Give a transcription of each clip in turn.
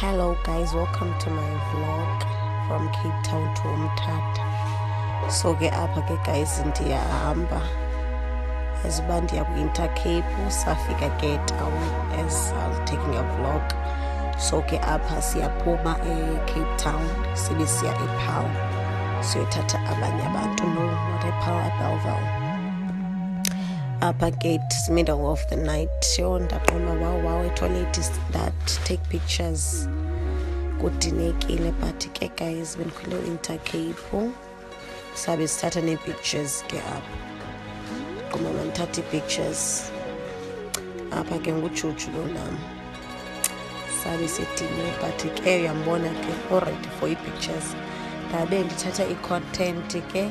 Hello guys, welcome to my vlog from Cape Town to Umtata. So ke apha ke guys ndiyahamba as uba ndiya ku-Intercape, safika ke town as I was taking a vlog. So ke apha siyaphuma Cape Town sibe siya ePaarl siyothatha abanye abantu. No, not ePaarl, eBellville. Upper gate, middle of the night. Wow, toilet is that take pictures. Good dinner, but guys, when we Intercape, so we start any pictures. Get up, come on, 30 pictures. Up again, go chuchu nam. So we sitting, but area mbona already for pictures. Tabe ndithatha i-content ke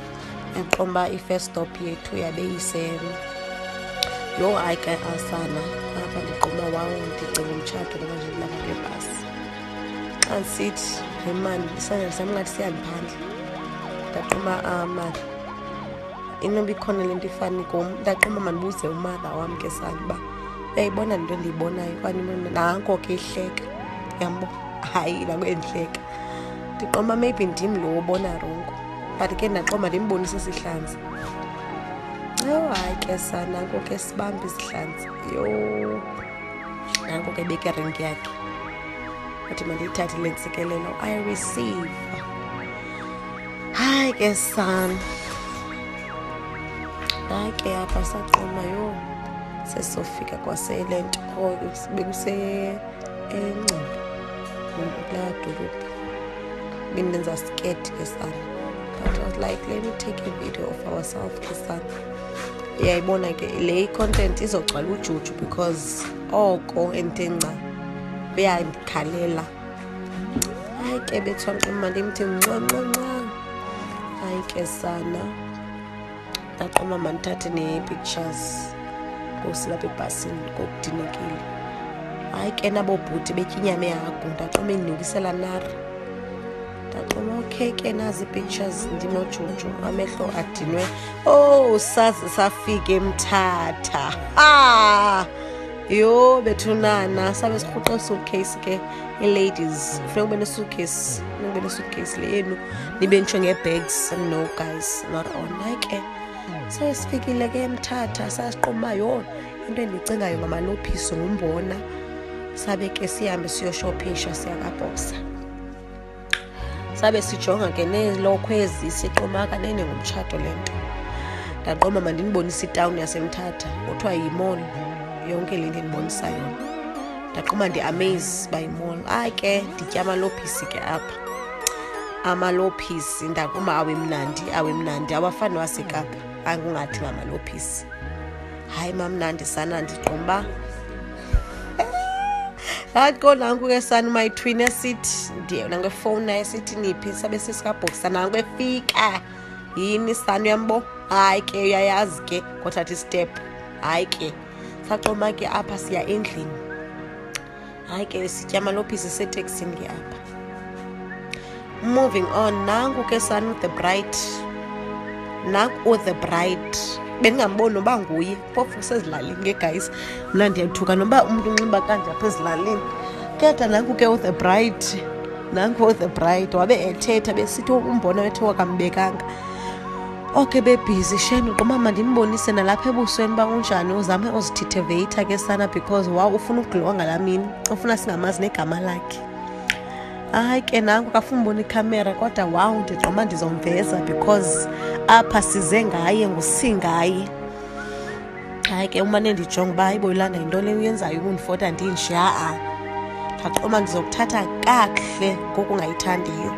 enqomba i-first stop yethu yabe isem. Yo ayika asana apha ndiqoma wawo ndicela umtshato ngoba nje lapha ngebhasi xa ndisithi imani isandla sami ngathi siyandiphandla ndaqoma mali inoba ikhona le nto ifani kum ndaqoma mandibuze umother wam ke sana uba uyayibona into endiyibonayo kwani nanko ke ihleka yambo hayi nakwendihleka ndiqoma maybe ndim lo ubona rongo but ke ndaqoma ndimbonise isihlanzi. Hayi ke sana nanko ke sibambe isihlanzi yo nanko ke beke ring yakhe wathi mandiyithathe le ntsikelelo I receive. Hayi ke sana hayi ke apha saqoma yo sesofika kwasele nto bekuse la dolophu bindenza skate ke sana, but I was like let me take a video of ourselves ke sana. Iyayibona ke le content izogcwala ujuju because oko entenca uyandikhalela. Hayi ke bethwanquma ndimthi nqa. Hayi ke sana ndaqoma mandithathe ne-pictures kosilapha ebhasini kokudinekile. Hayi ke nabo bhuti betyinyame yagu ndaqoma indinikisela nara ndaqoma okay ke nazi pictures ndinojuju amehlo adinwe. Oh sazi safika eMthatha yo bethunana sabe sihuqa suitcase ke ladies ufuna ube ne-suitcase le yenu nibe ntsho nge-bags. No guys, not on. Hayi ke sesifikile ke eMthatha sasiqoma yo into endicingayo ngamalophiso ngumbona sabe ke sihambe siyoshopisha siyakaBoxer. Sabe sijonga ke nelokhwezi siqoma kanene ngomtshato lento ndaqoma mandinibonisa itown yaseMthatha kuthiwa yi-mall yonke le nto endibonisa yona ndaqoma ndi-amaze by mall. Hayi ke nditya amalophisi ke apha amalophisi ndaqoma awemnandi awafani waseKapa angungathi ngamalophisi. Hayi mamnandi sana ndiqomba Hayi nanku ke sana my twin esithi ndiye nangefone naye sithi niphi sabe sisikaBoxer nanku efika yini sana uyambo. Hayi ke uyayazi ke kothatha step. Hayi ke saqoma ke apha siya endlini. Hayi ke sitya amalophisi seteksini ke apha. Moving on nanku ke sana the bride nanku the bride bendingamboni noba nguye phofu sezilalini ke guys mna ndiyathuka noba umuntu unxiba kanje apha ezilalini kodwa nanku ke the bride nanku the bride wabe ethetha besithi umbona wethu wakambekanga. Okay bebhizi shame qoma mandinibonise nalapha ebusweni ba unjani uzame uzithitheveyitha ke sana because wow ufuna ukuglowa ngalamini ufuna singamazi negama lakhe. Hayi ke nanku kafuna ubona ikhamera kodwa wow ndiqoma ndizomveza because apha size ngaye ngusingaye. Hayi ke umane ndijonga uba hayibo ilanda yinto le uyenzayo ukundifota ndinje ndaqoma ndizokuthatha kakuhle ngokungayithandiyo.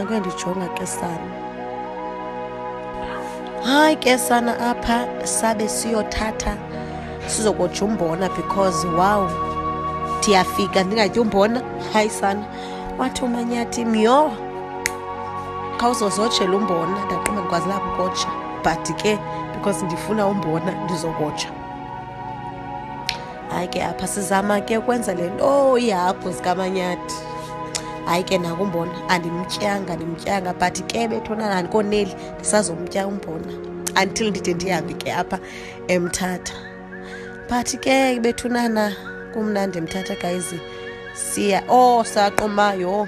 Akwe ndijonga ke sana. Hayi ke sana apha sabe siyothatha sizokotsha umbona because wow ndiyafika ndingatyi umbona. Hayi sana wathi umanyathi myo khawuzozotshela umbona ndaqoma ndikwazi lapho ukotsha but ke because ndifuna umbona ndizokotsha. Hayi ke apha sizama ke ukwenza le nto ihagu zikamanyathi. Hayi ke nakumbona andimtyanga but ke bethona nandikoneli ndisazomtya umbona until ndide ndihambe ke apha eMthatha. But ke bethunana kumnandi eMthatha guys siya saqomayo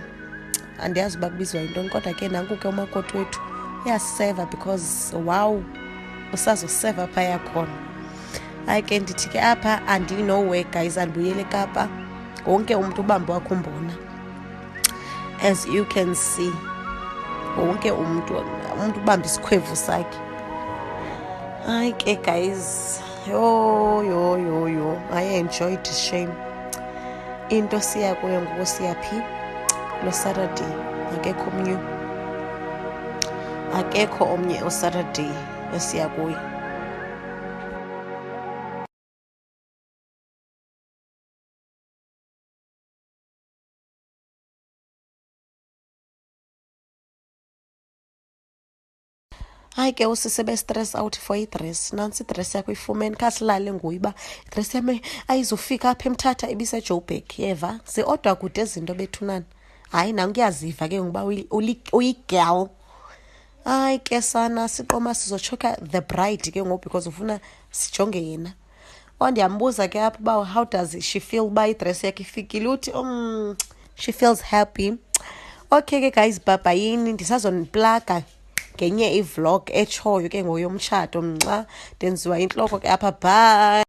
andiyazi uba kubizwa yintoni kodwa ke nanku ke umakoti wethu uyaseva because wow usazoseva phaya khona. Hayi ke ndithi ke apha andinowe guys, andibuyele eKapa, wonke umntu ubambe wakho umbona. As you can see, wonke umntu ubambe isikhwevu sakhe. Hayi ke guys, I enjoyed the shame. Into siya kuyo ngoku siyaphi lo Saturday, akekho omnye uSaturday esiya kuyo. Hayi ke usise be-stress out for idress. Nansi idress yakho ifumene, khasilale nguye uba idress yami ayizufika apha eMthatha ibise-Joburg. Yeva ziodwa kude izinto bethunana. Hayi nanku kuyaziva ke ngoba uyigirl. Hayi ke sana siqoma sizochoka the bride ke ngoku because ufuna sijonge yena. Ndiyambuza ke apha uba how does she feel uba idress yakhe ifikile. Uthi she feels happy. Okay ke guys, bye-bye. Ndisazoniplaga ngenye ivlog etshoyo ke ngoyomtshato mnxa ndenziwa intloko ke apha. Bye.